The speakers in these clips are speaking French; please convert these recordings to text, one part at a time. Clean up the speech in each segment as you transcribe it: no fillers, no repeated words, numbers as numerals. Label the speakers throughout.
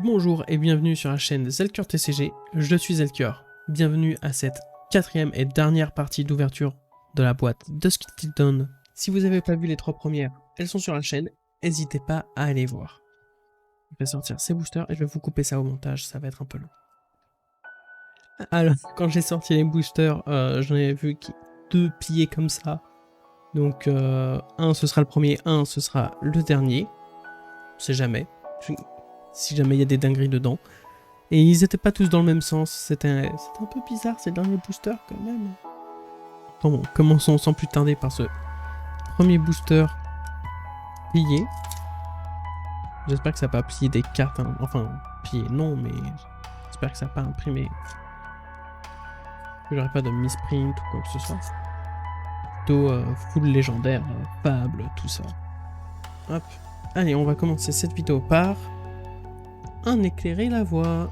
Speaker 1: Bonjour et bienvenue sur la chaîne Zelkur TCG, je suis Zelkur. Bienvenue à cette quatrième et dernière partie d'ouverture de la boîte Dusk Till Dawn. Si vous n'avez pas vu les 3 premières, elles sont sur la chaîne, n'hésitez pas à aller voir. Je vais sortir ces boosters et je vais vous couper ça au montage, ça va être un peu long. Alors, quand j'ai sorti les boosters, j'en ai vu 2 pillés comme ça. Donc, un ce sera le premier, un ce sera le dernier. On sait jamais. Si jamais il y a des dingueries dedans. Et ils étaient pas tous dans le même sens. C'était un peu bizarre ces derniers boosters quand même. Bon, commençons sans plus tarder par ce premier booster plié. J'espère que ça n'a pas plié des cartes. Hein. Enfin, plié non, mais j'espère que ça n'a pas imprimé. Que j'aurai pas de misprint ou quoi que ce soit. Plutôt full légendaire, fable, tout ça. Hop. Allez, on va commencer cette vidéo par un éclairer la voie.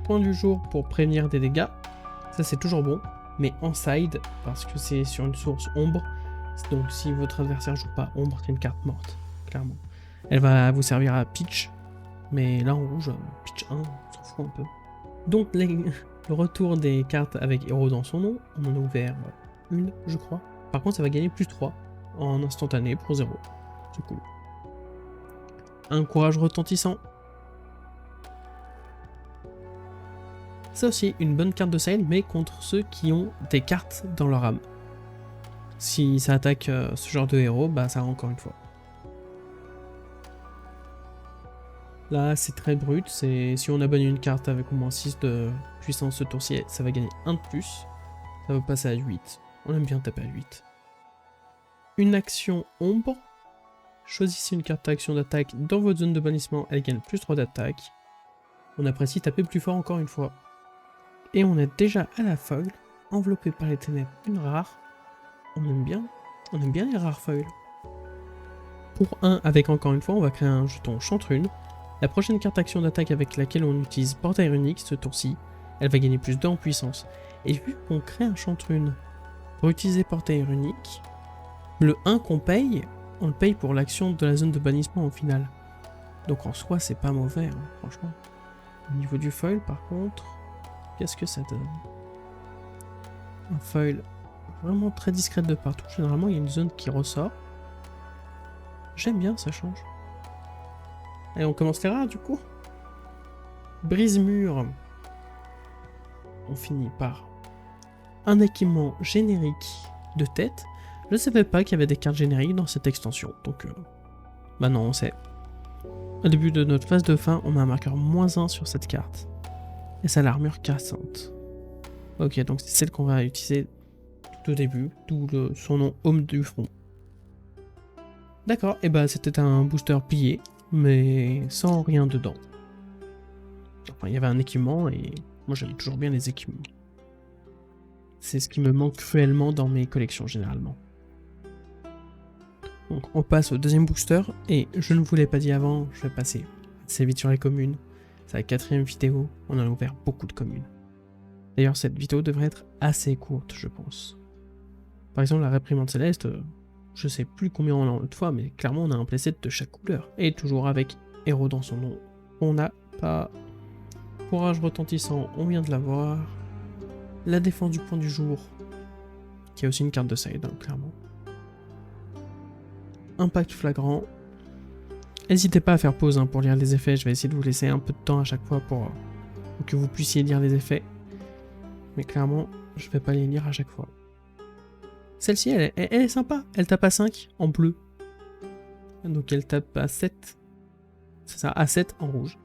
Speaker 1: Point du jour pour prévenir des dégâts. Ça c'est toujours bon, mais en side, parce que c'est sur une source ombre. Donc si votre adversaire joue pas ombre, c'est une carte morte, clairement. Elle va vous servir à pitch, mais là en rouge, pitch 1, on s'en fout un peu. Donc le retour des cartes avec héros dans son nom, on en a ouvert une, je crois. Par contre ça va gagner plus 3 en instantané pour 0. C'est cool. Un courage retentissant. C'est aussi une bonne carte de side, mais contre ceux qui ont des cartes dans leur âme. Si ça attaque ce genre de héros, bah ça encore une fois. Là c'est très brut, si on abonne une carte avec au moins 6 de puissance ce tour-ci, ça va gagner 1 de plus. Ça va passer à 8. On aime bien taper à 8. Une action ombre. Choisissez une carte action d'attaque dans votre zone de bannissement, elle gagne plus 3 d'attaque. On apprécie taper plus fort encore une fois. Et on est déjà à la foil, enveloppé par les ténèbres, une rare. On aime bien les rares foils. Pour 1, avec encore une fois, on va créer un jeton Chantrune. La prochaine carte action d'attaque avec laquelle on utilise Portail Runique, ce tour-ci, elle va gagner plus 2 en puissance. Et vu qu'on crée un Chantrune pour utiliser Portail Runique, le 1 qu'on paye, on le paye pour l'action de la zone de bannissement au final. Donc en soi, c'est pas mauvais, hein, franchement. Au niveau du foil, par contre, qu'est-ce que ça donne? Un foil vraiment très discrète de partout. Généralement, il y a une zone qui ressort. J'aime bien, ça change. Allez, on commence les rares, du coup. Brise-mur. On finit par un équipement générique de tête. Je ne savais pas qu'il y avait des cartes génériques dans cette extension. Donc, maintenant, on sait. Au début de notre phase de fin, on a un marqueur -1 sur cette carte. Et ça a l'armure cassante. Ok, donc c'est celle qu'on va utiliser tout au début, d'où son nom Homme du Front. D'accord, et bah c'était un booster pillé, mais sans rien dedans. Enfin, il y avait un équipement, et moi j'aime toujours bien les équipements. C'est ce qui me manque cruellement dans mes collections généralement. Donc on passe au deuxième booster, et je ne vous l'ai pas dit avant, je vais passer assez vite sur les communes. C'est la 4ème vidéo, on a ouvert beaucoup de communes. D'ailleurs cette vidéo devrait être assez courte, je pense. Par exemple la réprimande céleste, je sais plus combien on a l'autre fois, mais clairement on a un playset de chaque couleur. Et toujours avec héros dans son nom. On n'a pas courage retentissant, on vient de l'avoir. La défense du point du jour, qui est aussi une carte de side, hein, clairement. Impact flagrant. N'hésitez pas à faire pause hein, pour lire les effets, je vais essayer de vous laisser un peu de temps à chaque fois pour que vous puissiez lire les effets. Mais clairement, je vais pas les lire à chaque fois. Celle-ci, elle est sympa. Elle tape à 5 en bleu. Donc elle tape à 7. C'est ça, à 7 en rouge.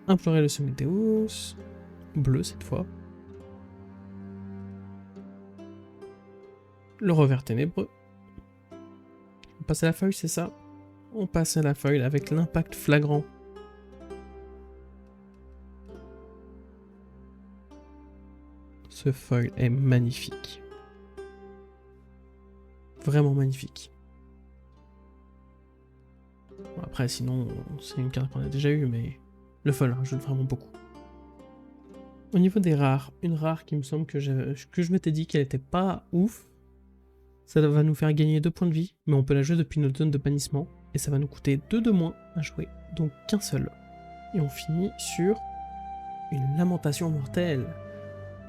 Speaker 1: Implorer le sommet Deus. Bleu cette fois. Le revers ténébreux. On passe à la feuille, c'est ça? On passe à la feuille avec l'impact flagrant. Ce foil est magnifique. Vraiment magnifique. Bon, après, sinon, c'est une carte qu'on a déjà eue, mais le foil rajoute vraiment beaucoup. Au niveau des rares, une rare qui me semble que je m'étais dit qu'elle était pas ouf, Ça va nous faire gagner 2 points de vie, mais on peut la jouer depuis notre zone de bannissement, et ça va nous coûter 2 de moins à jouer, donc qu'un seul. Et on finit sur une lamentation mortelle.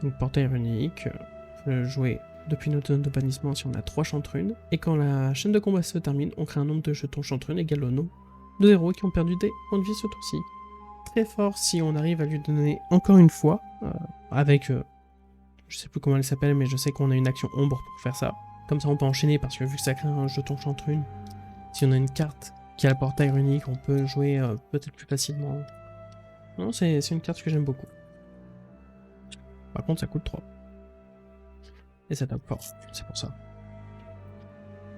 Speaker 1: Donc portail unique, on peut jouer depuis notre zone de bannissement si on a 3 chantrunes, et quand la chaîne de combat se termine, on crée un nombre de jetons chantrunes égal au nombre de héros qui ont perdu des points de vie ce tour-ci. Très fort si on arrive à lui donner encore une fois, avec, je sais plus comment elle s'appelle, mais je sais qu'on a une action ombre pour faire ça. Comme ça on peut enchaîner parce que vu que ça crée un jeton chantrune, si on a une carte qui a le portail unique, on peut jouer peut-être plus facilement. Non, c'est une carte que j'aime beaucoup. Par contre ça coûte 3. Et ça tape fort, c'est pour ça.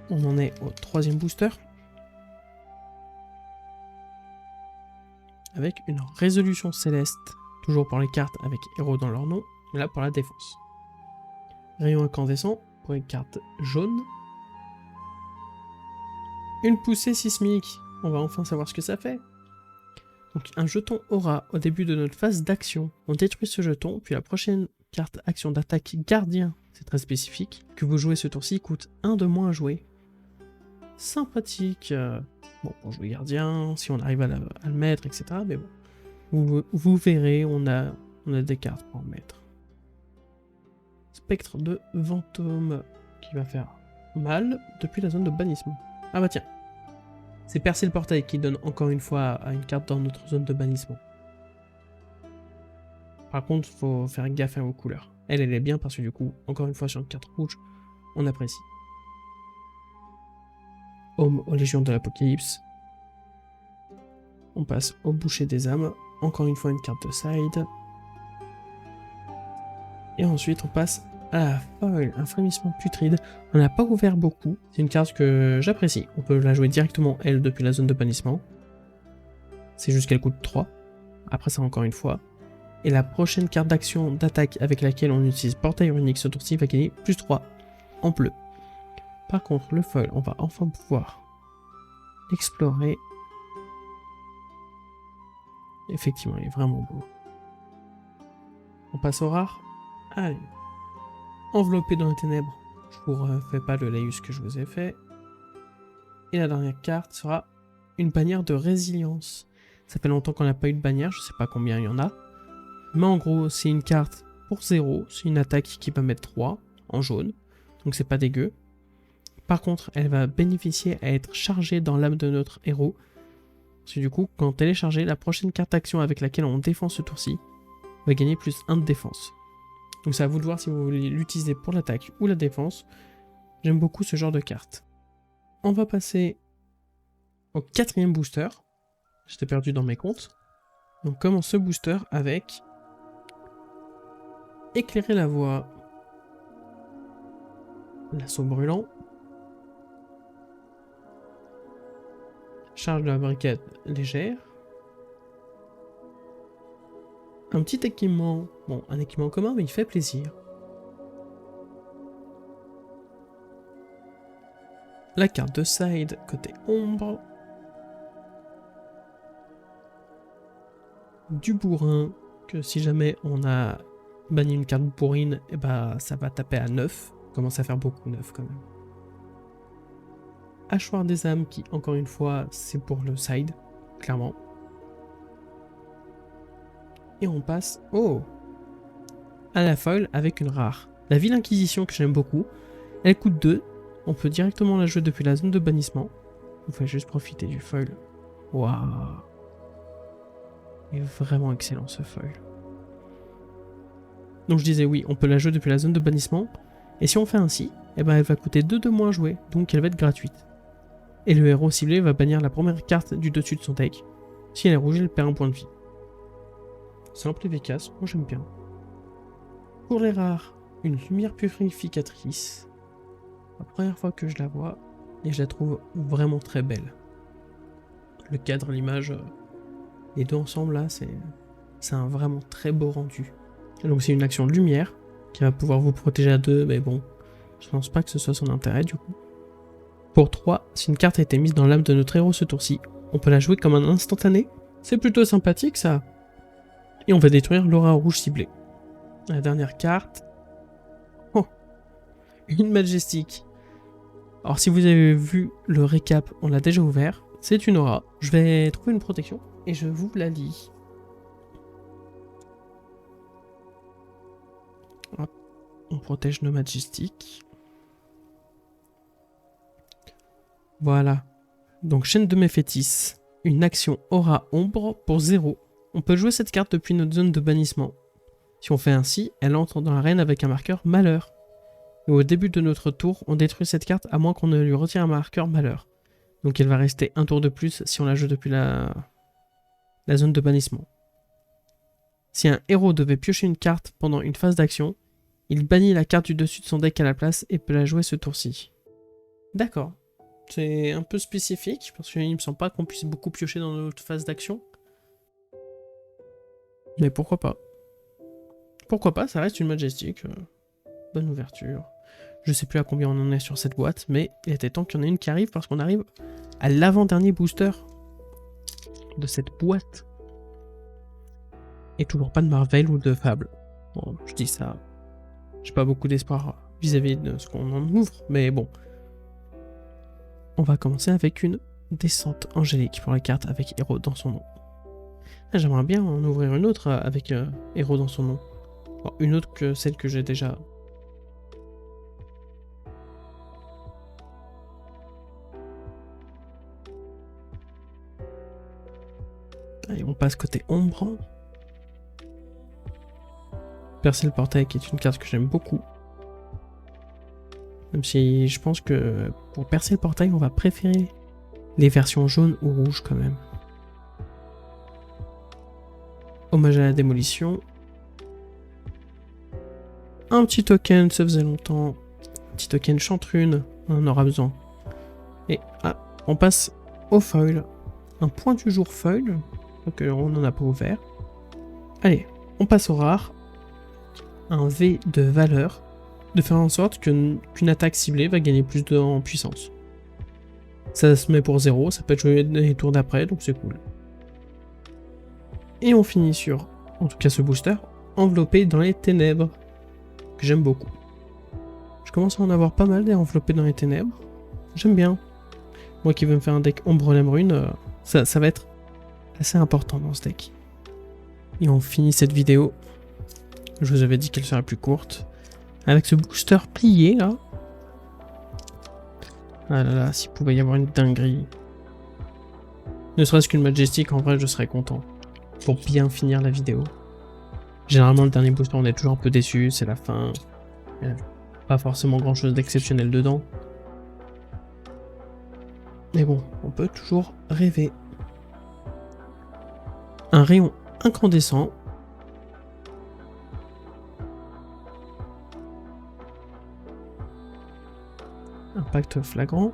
Speaker 1: On en est au 3e booster. Avec une résolution céleste, toujours pour les cartes avec héros dans leur nom, mais là pour la défense. Rayon incandescent pour les cartes jaunes. Une poussée sismique, on va enfin savoir ce que ça fait. Donc un jeton aura au début de notre phase d'action, on détruit ce jeton, puis la prochaine carte action d'attaque gardien, c'est très spécifique, que vous jouez ce tour-ci coûte 1 de moins à jouer. Sympathique. Bon, pour jouer gardien, si on arrive à le mettre, etc. Mais bon, vous verrez, on a des cartes pour en mettre. Spectre de Fantôme, qui va faire mal depuis la zone de bannissement. Ah bah tiens, c'est percer le portail qui donne encore une fois à une carte dans notre zone de bannissement. Par contre, faut faire gaffe à vos couleurs. Elle est bien parce que du coup, encore une fois sur une carte rouge, on apprécie. Homme aux légions de l'Apocalypse. On passe au boucher des âmes. Encore une fois une carte de side. Et ensuite on passe à la foil, un frémissement putride. On n'a pas ouvert beaucoup. C'est une carte que j'apprécie. On peut la jouer directement elle depuis la zone de bannissement. C'est juste qu'elle coûte 3. Après ça encore une fois. Et la prochaine carte d'action d'attaque avec laquelle on utilise portail unique ce tour-ci va gagner plus 3 en bleu. Par contre, le foil, on va enfin pouvoir explorer. Effectivement, il est vraiment beau. On passe au rare. Allez. Enveloppé dans les ténèbres. Je vous refais pas le laïus que je vous ai fait. Et la dernière carte sera une bannière de résilience. Ça fait longtemps qu'on n'a pas eu de bannière, je sais pas combien il y en a. Mais en gros, c'est une carte pour 0. C'est une attaque qui va mettre 3 en jaune. Donc c'est pas dégueu. Par contre, elle va bénéficier à être chargée dans l'âme de notre héros. Parce que du coup, quand elle est chargée, la prochaine carte d'action avec laquelle on défend ce tour-ci va gagner plus 1 de défense. Donc c'est à vous de voir si vous voulez l'utiliser pour l'attaque ou la défense. J'aime beaucoup ce genre de carte. On va passer au 4e booster. J'étais perdu dans mes comptes. Donc commence ce booster avec éclairer la voie. L'assaut brûlant. Charge de la barricade légère. Un petit équipement. Bon, un équipement commun, mais il fait plaisir. La carte de side, côté ombre. Du bourrin, que si jamais on a banni une carte bourrine, et bah ça va taper à 9. Commence à faire beaucoup 9 quand même. Hachoir des âmes qui, encore une fois, c'est pour le side, clairement. Et on passe à la foil avec une rare. La Ville Inquisition que j'aime beaucoup. Elle coûte 2. On peut directement la jouer depuis la zone de bannissement. Vous faites juste profiter du foil. Waouh. Il est vraiment excellent ce foil. Donc je disais oui, on peut la jouer depuis la zone de bannissement. Et si on fait ainsi, eh ben elle va coûter 2 de moins à jouer. Donc elle va être gratuite. Et le héros ciblé va bannir la première carte du dessus de son deck. Si elle est rouge, elle perd un point de vie. Simple et efficace, moi j'aime bien. Pour les rares, une lumière purificatrice. La première fois que je la vois, et je la trouve vraiment très belle. Le cadre, l'image, les deux ensemble là, c'est un vraiment très beau rendu. Et donc c'est une action de lumière qui va pouvoir vous protéger à 2, mais bon, je pense pas que ce soit son intérêt du coup. Pour 3, si une carte a été mise dans l'âme de notre héros ce tour-ci, on peut la jouer comme un instantané. C'est plutôt sympathique ça. Et on va détruire l'aura rouge ciblée. La dernière carte. Oh, une majestique. Alors si vous avez vu le récap, on l'a déjà ouvert. C'est une aura. Je vais trouver une protection et je vous la lis. Hop. On protège nos Majestic. Voilà. Donc chaîne de Méphétis. Une action aura ombre pour 0. On peut jouer cette carte depuis notre zone de bannissement. Si on fait ainsi, elle entre dans l'arène avec un marqueur malheur. Et au début de notre tour, on détruit cette carte à moins qu'on ne lui retire un marqueur malheur. Donc elle va rester un tour de plus si on la joue depuis la zone de bannissement. Si un héros devait piocher une carte pendant une phase d'action, il bannit la carte du dessus de son deck à la place et peut la jouer ce tour-ci. D'accord. C'est un peu spécifique, parce qu'il me semble pas qu'on puisse beaucoup piocher dans notre phase d'action. Mais pourquoi pas. Pourquoi pas, ça reste une Majestic. Bonne ouverture. Je sais plus à combien on en est sur cette boîte, mais il était temps qu'il y en ait une qui arrive, parce qu'on arrive à l'avant-dernier booster de cette boîte. Et toujours pas de Marvel ou de Fable. Bon, je dis ça. J'ai pas beaucoup d'espoir vis-à-vis de ce qu'on en ouvre, mais bon. On va commencer avec une descente angélique pour la carte avec héros dans son nom. Ah, j'aimerais bien en ouvrir une autre avec héros dans son nom. Alors, une autre que celle que j'ai déjà. Allez, on passe côté ombre. Percer le portail qui est une carte que j'aime beaucoup. Même si je pense que pour percer le portail, on va préférer les versions jaunes ou rouges quand même. Hommage à la démolition. Un petit token, ça faisait longtemps. Un petit token chantrune, on en aura besoin. Et on passe au foil. Un point du jour foil, donc on n'en a pas ouvert. Allez, on passe au rare. Un V de valeur, de faire en sorte qu'une attaque ciblée va gagner plus en puissance. Ça se met pour 0, ça peut être joué les tours d'après, donc c'est cool. Et on finit sur, en tout cas ce booster, enveloppé dans les ténèbres, que j'aime beaucoup. Je commence à en avoir pas mal des enveloppés dans les ténèbres, j'aime bien. Moi qui veux me faire un deck ombre lame rune, ça va être assez important dans ce deck. Et on finit cette vidéo. Je vous avais dit qu'elle serait plus courte. Avec ce booster plié là. Ah là là, s'il pouvait y avoir une dinguerie. Ne serait-ce qu'une Majestic, en vrai je serais content. Pour bien finir la vidéo. Généralement le dernier booster on est toujours un peu déçu, c'est la fin. Il n'y a pas forcément grand chose d'exceptionnel dedans. Mais bon, on peut toujours rêver. Un rayon incandescent. Impact flagrant.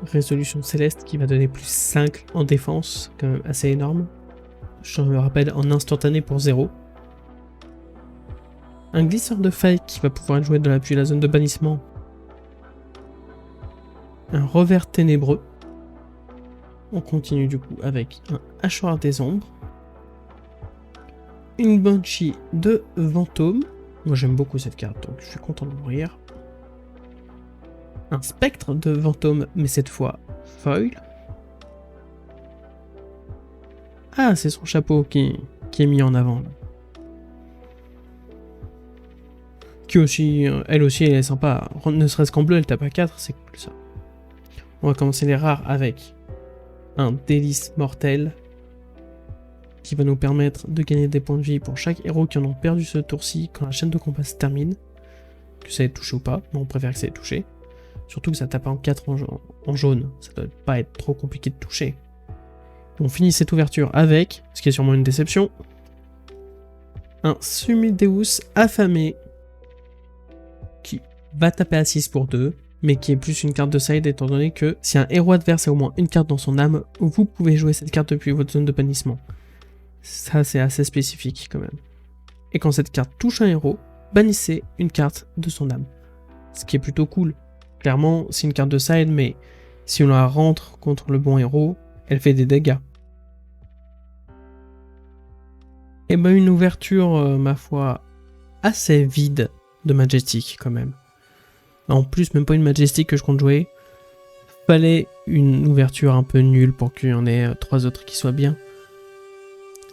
Speaker 1: Résolution céleste qui va donner plus 5 en défense, quand même assez énorme. Je me rappelle en instantané pour 0. Un glisseur de faille qui va pouvoir être joué depuis la zone de bannissement. Un revers ténébreux. On continue du coup avec un hachoir des ombres. Une Banshee de Fantôme. Moi j'aime beaucoup cette carte, donc je suis content de l'ouvrir. Un spectre de Fantôme, mais cette fois foil. Ah, c'est son chapeau qui est mis en avant. Là. Qui aussi, elle aussi, elle est sympa. Ne serait-ce qu'en bleu, elle tape à 4, c'est cool ça. On va commencer les rares avec un délice mortel qui va nous permettre de gagner des points de vie pour chaque héros qui en ont perdu ce tour-ci quand la chaîne de combat se termine. Que ça ait touché ou pas, mais on préfère que ça ait touché. Surtout que ça tape en 4 en jaune, ça doit pas être trop compliqué de toucher. On finit cette ouverture avec, ce qui est sûrement une déception, un Sumideus affamé qui va taper à 6 pour 2, mais qui est plus une carte de side étant donné que si un héros adverse a au moins une carte dans son âme, vous pouvez jouer cette carte depuis votre zone de bannissement. Ça c'est assez spécifique quand même. Et quand cette carte touche un héros, bannissez une carte de son âme. Ce qui est plutôt cool. Clairement, c'est une carte de side, mais si on la rentre contre le bon héros, elle fait des dégâts. Et ben une ouverture, ma foi, assez vide de Majestic quand même. En plus, même pas une Majestic que je compte jouer. Fallait une ouverture un peu nulle pour qu'il y en ait 3 autres qui soient bien.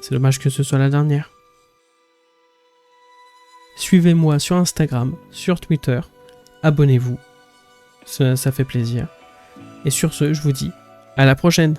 Speaker 1: C'est dommage que ce soit la dernière. Suivez-moi sur Instagram, sur Twitter. Abonnez-vous. Ça fait plaisir. Et sur ce, je vous dis à la prochaine.